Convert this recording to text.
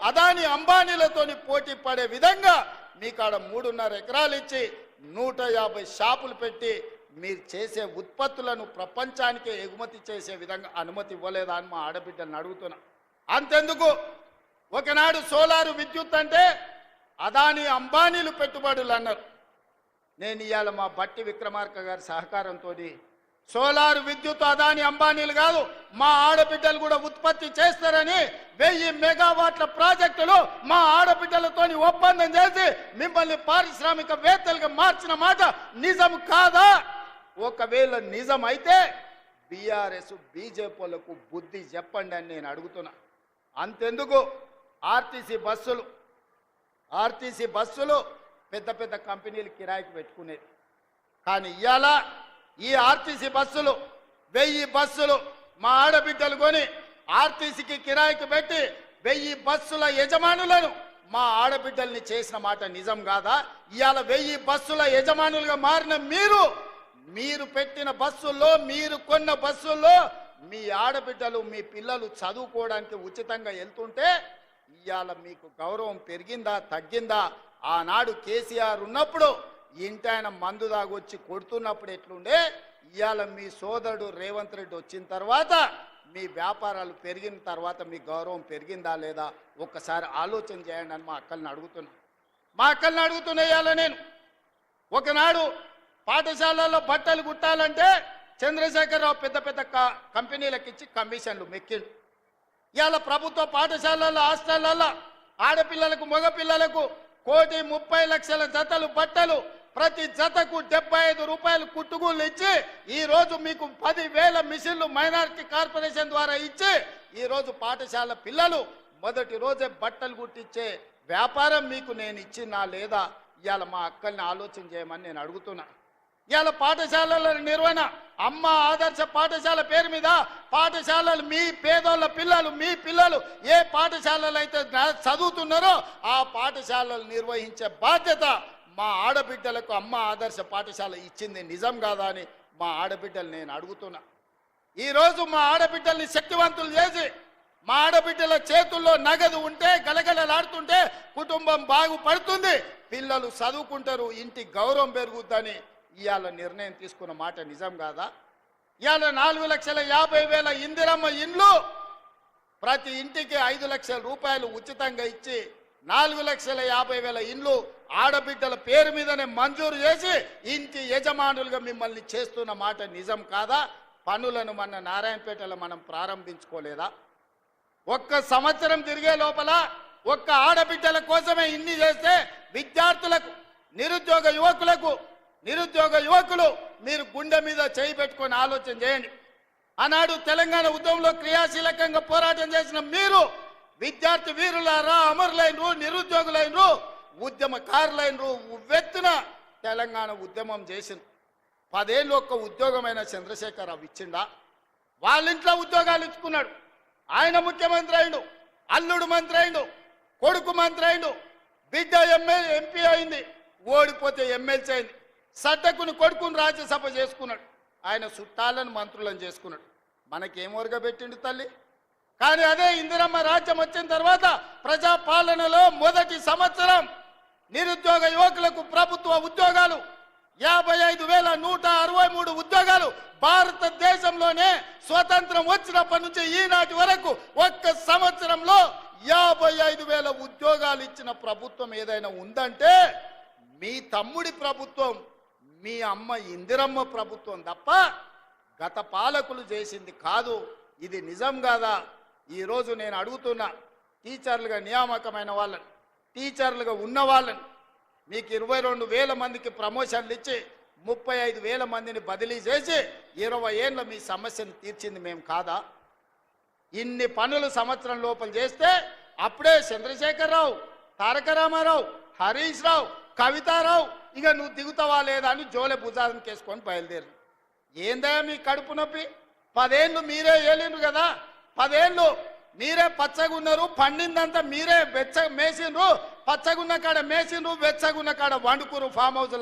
అదాని అంబానీలతోని పోటీ పడే విధంగా మీకాడ 3.5 ఎకరాలు ఇచ్చి 150 షాపులు పెట్టి మీరు చేసే ఉత్పత్తులను ప్రపంచానికే ఎగుమతి చేసే విధంగా అనుమతి ఇవ్వలేదా అని మా ఆడబిడ్డలను అడుగుతున్నా. అంతెందుకు, ఒకనాడు సోలారు విద్యుత్ అంటే అదాని అంబానీలు పెట్టుబడులు అన్నారు. నేను ఇవాళ మా బట్టి విక్రమార్క గారి సహకారంతో సోలారు విద్యుత్ అదాని అంబానీలు కాదు, మా ఆడబిడ్డలు కూడా ఉత్పత్తి చేస్తారని 1000 మెగావాట్ల ప్రాజెక్టులు మా ఆడబిడ్డలతోని ఒప్పందం చేసి మిమ్మల్ని పారిశ్రామికవేత్తలుగా మార్చిన మాట నిజం కాదా? ఒకవేళ నిజం అయితే బీఆర్ఎస్ బీజేపీలకు బుద్ధి చెప్పండి అని నేను అడుగుతున్నా. అంతెందుకు, ఆర్టీసీ బస్సులు పెద్ద పెద్ద కంపెనీలు కిరాయికి పెట్టుకునేది. కానీ ఇవాళ ఈ ఆర్టీసీ బస్సులు 1000 బస్సులు మా ఆడబిడ్డలు కొని ఆర్టీసీకి కిరాయికి పెట్టి 1000 బస్సుల యజమానులను మా ఆడబిడ్డల్ని చేసిన మాట నిజం కాదా? ఇవాళ 1000 బస్సుల యజమానులుగా మారిన మీరు పెట్టిన బస్సుల్లో, మీరు కొన్న బస్సుల్లో మీ ఆడబిడ్డలు, మీ పిల్లలు చదువుకోవడానికి ఉచితంగా వెళ్తుంటే ఇవాళ మీకు గౌరవం పెరిగిందా తగ్గిందా? ఆనాడు కేసీఆర్ ఉన్నప్పుడు ఇంటాయన మందు దాగొచ్చి కొడుతున్నప్పుడు ఎట్లుండే, ఇవాళ మీ సోదరుడు రేవంత్ రెడ్డి వచ్చిన తర్వాత మీ వ్యాపారాలు పెరిగిన తర్వాత మీ గౌరవం పెరిగిందా లేదా ఒక్కసారి ఆలోచన చేయండి అని మా అక్కల్ని అడుగుతున్నా. ఇవాళ నేను ఒకనాడు పాఠశాలల్లో బట్టలు కుట్టాలంటే చంద్రశేఖరరావు పెద్ద పెద్ద కంపెనీలకు ఇచ్చి కమిషన్లు మెక్కిండు. ఇవాళ ప్రభుత్వ పాఠశాలల్లో, హాస్టళ్లలో ఆడపిల్లలకు, మగపిల్లలకు 1,30,00,000 జతలు బట్టలు, ప్రతి జతకు 75 రూపాయలు కుట్టుగూళ్ళు ఇచ్చి ఈరోజు మీకు 10,000 మిషన్లు మైనారిటీ కార్పొరేషన్ ద్వారా ఇచ్చి ఈరోజు పాఠశాల పిల్లలు మొదటి రోజే బట్టలు కుట్టించే వ్యాపారం మీకు నేను ఇచ్చినా లేదా? ఇవాళ మా అక్కల్ని ఆలోచన చేయమని నేను అడుగుతున్నా. ఇవాళ పాఠశాలల నిర్వహణ, అమ్మ ఆదర్శ పాఠశాల పేరు మీద పాఠశాలలు మీ పేదోళ్ళ పిల్లలు, మీ పిల్లలు ఏ పాఠశాలలు అయితే చదువుతున్నారో ఆ పాఠశాలలు నిర్వహించే బాధ్యత మా ఆడబిడ్డలకు అమ్మ ఆదర్శ పాఠశాల ఇచ్చింది నిజం కాదా అని మా ఆడబిడ్డలు నేను అడుగుతున్నా. ఈరోజు మా ఆడబిడ్డల్ని శక్తివంతులు చేసి మా ఆడబిడ్డల చేతుల్లో నగదు ఉంటే, గలగలలాడుతుంటే కుటుంబం బాగుపడుతుంది, పిల్లలు చదువుకుంటారు, ఇంటి గౌరవం పెరుగుద్దని ఇవాళ నిర్ణయం తీసుకున్న మాట నిజం కాదా? ఇవాళ 4,50,000 ఇందిరమ్మ ఇండ్లు ప్రతి ఇంటికి 5 లక్షల రూపాయలు ఉచితంగా ఇచ్చి 4,50,000 ఇండ్లు ఆడబిడ్డల పేరు మీదనే మంజూరు చేసి ఇంటి యజమానులుగా మిమ్మల్ని చేస్తున్న మాట నిజం కాదా? పనులను మన నారాయణపేటలో మనం ప్రారంభించుకోలేదా? ఒక్క సంవత్సరం తిరిగే లోపల ఒక్క ఆడబిడ్డల కోసమే ఇన్ని చేస్తే విద్యార్థులకు, నిరుద్యోగ యువకులు మీరు గుండె మీద చేయి పెట్టుకొని ఆలోచన చేయండి. ఆనాడు తెలంగాణ ఉద్యమంలో క్రియాశీలకంగా పోరాటం చేసిన మీరు విద్యార్థి వీరులారా, అమరులైనరు, నిరుద్యోగులైనరు, ఉద్యమకారులైనరు, ఉవ్వెత్తున తెలంగాణ ఉద్యమం చేసింది. 10 ఏళ్ళు ఒక్క ఉద్యోగమైన చంద్రశేఖరరావు ఇచ్చిండా? వాళ్ళ ఇంట్లో ఉద్యోగాలు ఇచ్చుకున్నాడు. ఆయన ముఖ్యమంత్రి అయిండు, అల్లుడు మంత్రి అయిండు, కొడుకు మంత్రి అయిండు, బిడ్డ ఎంపీ అయింది, ఓడిపోతే ఎమ్మెల్సీ అయింది, సడ్డకుని కొడుకుని రాజ్యసభ చేసుకున్నాడు, ఆయన చుట్టాలను మంత్రులను చేసుకున్నాడు. మనకేం ఒరగబెట్టిండు తల్లి? కానీ అదే ఇందిరమ్మ రాజ్యం వచ్చిన తర్వాత ప్రజాపాలనలో మొదటి సంవత్సరం నిరుద్యోగ యువకులకు ప్రభుత్వ ఉద్యోగాలు 55,163 ఉద్యోగాలు భారతదేశంలోనే స్వతంత్రం వచ్చినప్పటి నుంచి ఈనాటి వరకు ఒక్క సంవత్సరంలో 55,000 ఉద్యోగాలు ఇచ్చిన ప్రభుత్వం ఏదైనా ఉందంటే మీ తమ్ముడి ప్రభుత్వం, మీ అమ్మ ఇందిరమ్మ ప్రభుత్వం తప్ప గత పాలకులు చేసింది కాదు. ఇది నిజం కాదా? ఈరోజు నేను అడుగుతున్నా, టీచర్లుగా నియామకమైన వాళ్ళని, టీచర్లుగా ఉన్న వాళ్ళని మీకు 22,000 మందికి ప్రమోషన్లు ఇచ్చి 35,000 మందిని బదిలీ చేసి 20 ఏళ్ళ మీ సమస్యను తీర్చింది మేము కాదా? ఇన్ని పనులు సంవత్సరం లోపల చేస్తే అప్పుడే చంద్రశేఖరరావు, తారక రామారావు, హరీష్ రావు, కవితారావు ఇక నువ్వు దిగుతావా లేదా అని జోలె భుజాలను కేసుకొని బయలుదేరు. ఏందయ్యా మీ కడుపు నొప్పి? 10 ఏళ్ళు మీరే ఏలిండ్రు కదా, 10 ఏళ్ళు మీరే పచ్చగున్నారు, పండిందంతా మీరే మేసిండ్రు, పచ్చగున్న కాడ మేసిండ్రు, వెచ్చగున్న కాడ వండుకురు ఫామ్ హౌస్.